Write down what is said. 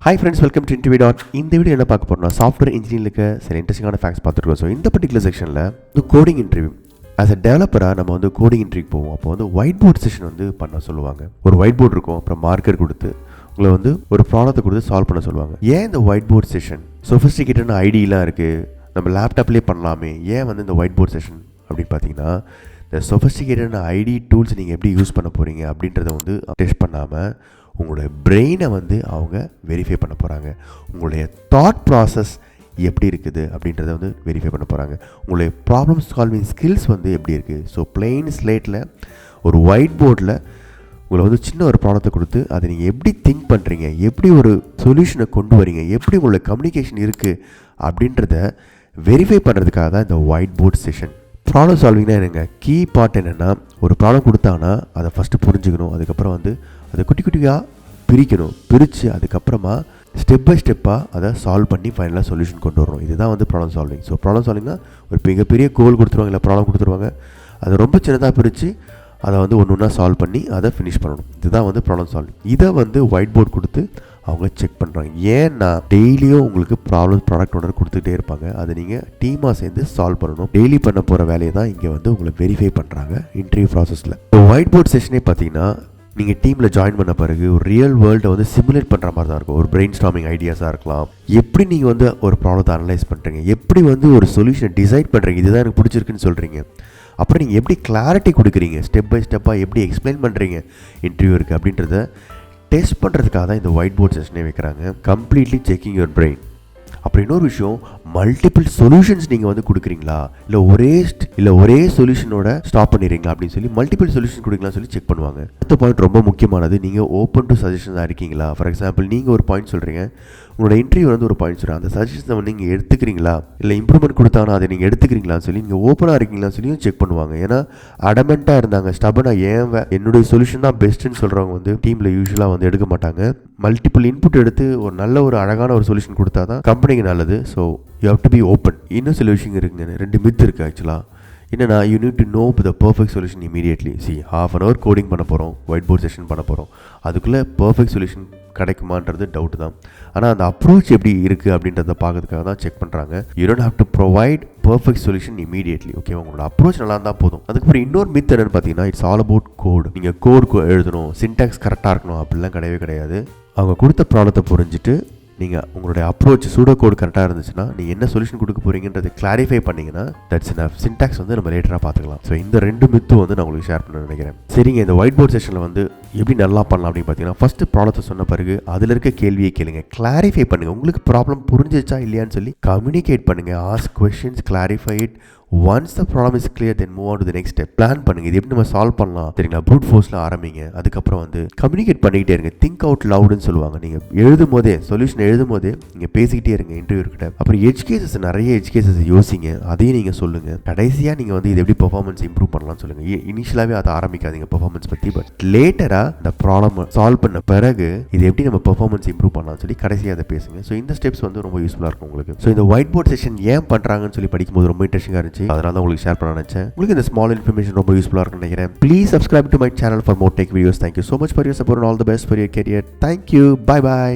Hi friends, welcome to InterviewDOT. இந்த video என்ன பார்க்க போகிறோம்னா, சாஃப்ட்வேர் இன்ஜினியரிங்க்கு சில இன்ட்ரெஸ்டிங்கான ஃபேக்ட்ஸ் பார்த்துருக்கோம். ஸோ இந்த பர்டிகுலர் செக்ஷனில் கோடிங் இன்டர்வியூ ஆஸ் அ டெவலப்பராக நம்ம கோடிங் இன்டர்வியூ போவோம். அப்போ ஒயிட் போர்ட் செஷன் பண்ண சொல்லுவாங்க. ஒரு ஒயிட் போர்டு இருக்கும், அப்புறம் மார்க்கர் கொடுத்து உங்களை ஒரு ப்ராப்ளத்தை கொடுத்து சால்வ் பண்ண சொல்லுவாங்க. ஏன் இந்த ஒயிட் போர்ட் செஷன் சொஃபிஸ்டிகேட்டடான ஐடியெலாம் இருக்குது, நம்ம லேப்டாப்லேயே பண்ணலாமே, ஏன் இந்த ஒயிட் போர்ட் செஷன் அப்படின்னு பார்த்தீங்கன்னா, இந்த சொஃபிஸ்டிகேட்டடான ஐடி டூல்ஸ் நீங்கள் எப்படி யூஸ் பண்ண போகிறீங்க அப்படின்றத டெஸ்ட் பண்ணாமல் உங்களுடைய பிரெயினை அவங்க வெரிஃபை பண்ண போகிறாங்க. உங்களுடைய தாட் ப்ராசஸ் எப்படி இருக்குது அப்படின்றத வெரிஃபை பண்ண போகிறாங்க. உங்களுடைய ப்ராப்ளம் சால்விங் ஸ்கில்ஸ் எப்படி இருக்குது. ஸோ பிளெயின் ஸ்லேட்டில் ஒரு ஒயிட் போர்டில் உங்களை சின்ன ஒரு ப்ராப்ளத்தை கொடுத்து அதை நீங்கள் எப்படி திங்க் பண்ணுறீங்க, எப்படி ஒரு சொல்யூஷனை கொண்டு வரீங்க, எப்படி உங்களுடைய கம்யூனிகேஷன் இருக்குது அப்படின்றத வெரிஃபை பண்ணுறதுக்காக தான் இந்த ஒயிட் போர்ட் செஷன். ப்ராப்ளம் சால்விங்னா என்னங்க, கீ பார்ட் என்னென்னா, ஒரு ப்ராப்ளம் கொடுத்தாங்கன்னா அதை ஃபஸ்ட்டு புரிஞ்சுக்கணும். அதுக்கப்புறம் அதை குட்டி குட்டியாக பிரித்து அதுக்கப்புறமா ஸ்டெப் பை ஸ்டெப்பாக அதை சால்வ் பண்ணி ஃபைனலாக சொல்யூஷன் கொண்டு வரணும். இதுதான் ப்ராப்ளம் சால்விங். ஸோ ப்ராப்ளம் சால்விங்னா ஒரு மிகப்பெரிய கோல் கொடுத்துருவாங்க, இல்லை ப்ராப்ளம் கொடுத்துருவாங்க, அதை ரொம்ப சின்னதாக பிரித்து அதை ஒன்று ஒன்றா சால்வ் பண்ணி அதை ஃபினிஷ் பண்ணணும். இதுதான் ப்ராப்ளம் சால்விங். இதை ஒயிட் போர்டு கொடுத்து அவங்க செக் பண்ணுறாங்க. ஏன்னா டெய்லியும் உங்களுக்கு ப்ராடக்ட் ஓனர் கொடுத்துட்டே இருப்பாங்க, அதை நீங்கள் டீமாக சேர்ந்து சால்வ் பண்ணணும். டெய்லி பண்ண போகிற வேலையை தான் இங்கே உங்களை வெரிஃபை பண்ணுறாங்க இன்டர்வியூ ப்ராசஸில். ஒயிட் போர்ட் செஷனே பார்த்தீங்கன்னா, நீங்கள் டீமில் ஜாயின் பண்ண பிறகு ஒரு ரியல் வேர்ல்டை சிமுலேட் பண்ணுற மாதிரி தான் இருக்கும். ஒரு பிரெயின் ஸ்டார்மிங் ஐடியாஸாக இருக்கலாம், எப்படி நீங்கள் ஒரு ப்ராப்ளத்தை அனலைஸ் பண்ணுறீங்க, எப்படி ஒரு சொல்யூஷனை டிசைட் பண்ணுறீங்க, இதுதான் எனக்கு பிடிச்சிருக்குன்னு சொல்கிறீங்க, அப்புறம் நீங்கள் எப்படி கிளாரிட்டி கொடுக்குறீங்க, ஸ்டெப் பை ஸ்டெப்பாக எப்படி எக்ஸ்பிளைன் பண்ணுறீங்க இன்டர்வியூ இருக்குது அப்படின்றத டெஸ்ட் பண்ணுறதுக்காக தான் இந்த ஒயிட் போர்ட் செஷனே வைக்கிறாங்க. Completely checking your brain. அப்புறம் இன்னொரு விஷயம், மல்டிபிள் சொல்யூஷன்ஸ் நீங்கள் கொடுக்குறீங்களா, இல்லை ஒரே சொல்யூஷனோட ஸ்டாப் பண்ணிடுறீங்களா அப்படின்னு சொல்லி மல்டிபிள் சொல்யூஷன் கொடுக்கலாம்னு சொல்லி செக் பண்ணுவாங்க. அடுத்த பாயிண்ட் ரொம்ப முக்கியமானது, நீங்கள் ஓப்பன் டு சஜஷன்ஸாக இருக்கீங்களா. ஃபார் எக்ஸாம்பிள், நீங்கள் ஒரு பாயிண்ட் சொல்கிறீங்க, உங்களோட இன்டர்வியூ ஒரு பாயிண்ட் சொல்கிறேன், அந்த சஜஷன்ஸை நீங்கள் எடுத்துக்கிறீங்களா, இல்லை இம்ப்ரூவ்மெண்ட் கொடுத்தாங்கன்னா அதை நீங்கள் எடுத்துக்கிறீங்களான்னு சொல்லி நீங்கள் ஓப்பனாக இருக்கீங்களான்னு சொல்லியும் செக் பண்ணுவாங்க. ஏன்னா அடமெண்ட்டாக இருந்தாங்க, ஸ்டபனாக என்னுடைய சொல்யூஷன் தான் பெஸ்ட்டுன்னு சொல்கிறவங்க டீமில் யூஸ்வலாக எடுக்க மாட்டாங்க. மல்டிபிள் இன்புட் எடுத்து ஒரு அழகான ஒரு சொல்யூஷன் கொடுத்தா தான் கம்பெனிக்கு நல்லது. So you have to be open. இன்னும் சில விஷயம் இருக்குங்க, 2 மித் இருக்குது ஆக்சுவலாக. என்னன்னா, you need to know the perfect solution immediately. ½ an hour coding பண்ண போகிறோம், ஒயிட் போர்ட் செஷன் பண்ண போகிறோம், அதுக்குள்ளே பர்ஃபெக்ட் சொல்யூஷன் கிடைக்குமான்றது டவுட் தான். ஆனால் அந்த அப்ரோச் எப்படி இருக்குது அப்படின்றத பார்க்கறதுக்காக தான் செக் பண்ணுறாங்க. You don't have to provide perfect solution immediately. Okay, உங்களோட அப்ரோச் நல்லா இருந்தால் போதும். அதுக்கப்புறம் இன்னொரு மித் என்னன்னு பார்த்தீங்கன்னா, இட்ஸ் ஆல் அபவுட் கோட். நீங்கள் கோட் எழுதணும், சின்டாக்ஸ் கரெக்டாக இருக்கணும் அப்படிலாம் கிடையவே கிடையாது. அவங்க கொடுத்த ப்ராப்ளத்தை புரிஞ்சுட்டு நீங்கள் உங்களுடைய அப்ரோச் சூடோ கோட் கரெக்டாக இருந்துச்சுன்னா, நீங்கள் என்ன சொல்யூஷன் கொடுக்க போகிறீங்கன்றதை கிளாரிஃபை பண்ணிங்கன்னா தட்ஸ் இனஃப். சின்டாக்ஸ் நம்ம லேட்டராக பார்த்துக்கலாம். ஸோ இந்த 2 மித்தும் நான் உங்களுக்கு ஷேர் பண்ண நினைக்கிறேன். சரிங்க, இந்த ஒயிட் போர்ட் செஷனில் எப்படி நல்லா பண்ணலாம் அப்படின்னு பார்த்தீங்கன்னா, ஃபஸ்ட்டு ப்ராப்ளத்தை சொன்ன பிறகு அதில் இருக்க கேள்வியை கேளுங்க, கிளாரிஃபை பண்ணுங்கள். உங்களுக்கு ப்ராப்ளம் புரிஞ்சிச்சா இல்லையான்னு சொல்லி கம்யூனிகேட் பண்ணுங்கள். Ask questions, clarify it. Once the problem is clear, then move on to the next step. Plan பண்ணுங்கள், இது எப்படி நம்ம சால்வ் பண்ணலாம், சரிங்களா. ப்ரூட் ஃபோர்ஸில் ஆரம்பிங்க. அதுக்கப்புறம் கம்யூனிகேட் பண்ணிக்கிட்டே இருங்க. திங்க் அவுட் லவுடுன்னு சொல்லுவாங்க. நீங்கள் எழுதும் போதே, சொல்யூஷன் எழுதும் போதே நீங்கள் பேசிக்கிட்டே இருங்க இன்டர்வியூ கிட்ட. அப்புறம் நிறைய எட்ஜ் கேசஸ் யோசிங்க, அதையும் நீங்கள் சொல்லுங்கள். கடைசியாக நீங்கள் இது எப்படி பெர்ஃபார்மன்ஸ் இம்ப்ரூவ் பண்ணலாம்னு சொல்லுங்கள். இனிஷியலாகவே அதை ஆரம்பிக்காதீங்க பெர்ஃபார்மன்ஸ் பற்றி, பட் லேட்டராக இந்த ப்ராப்ளம் சால்வ் பண்ண பிறகு இது எப்படி நம்ம பெர்ஃபார்மன்ஸ் இம்ப்ரூவ் பண்ணலாம்னு சொல்லி கடைசியாக அதை பேசுங்க. ஸோ இந்த ஸ்டெப்ஸ் ரொம்ப யூஸ்ஃபுல்லாக இருக்கும் உங்களுக்கு. ஸோ இந்த ஒயிட் போர்ட் செஷன் ஏன் பண்ணுறாங்கன்னு சொல்லி படிக்கும்போது ரொம்ப இன்ட்ரெஸ்டிங்காக இருந்துச்சு. அதனால தான் உங்களுக்கு ஷேர் பண்ண நினைச்சேன். உங்களுக்கு இந்த ஸ்மால் இன்ஃபர்மேஷன் ரொம்ப யூஸ்ஃபுல்லாக இருக்கும்னு நினைக்கிறேன். Please subscribe to my channel for more tech videos. Thank you so much for your support and all the best for your career. Thank you. Bye bye.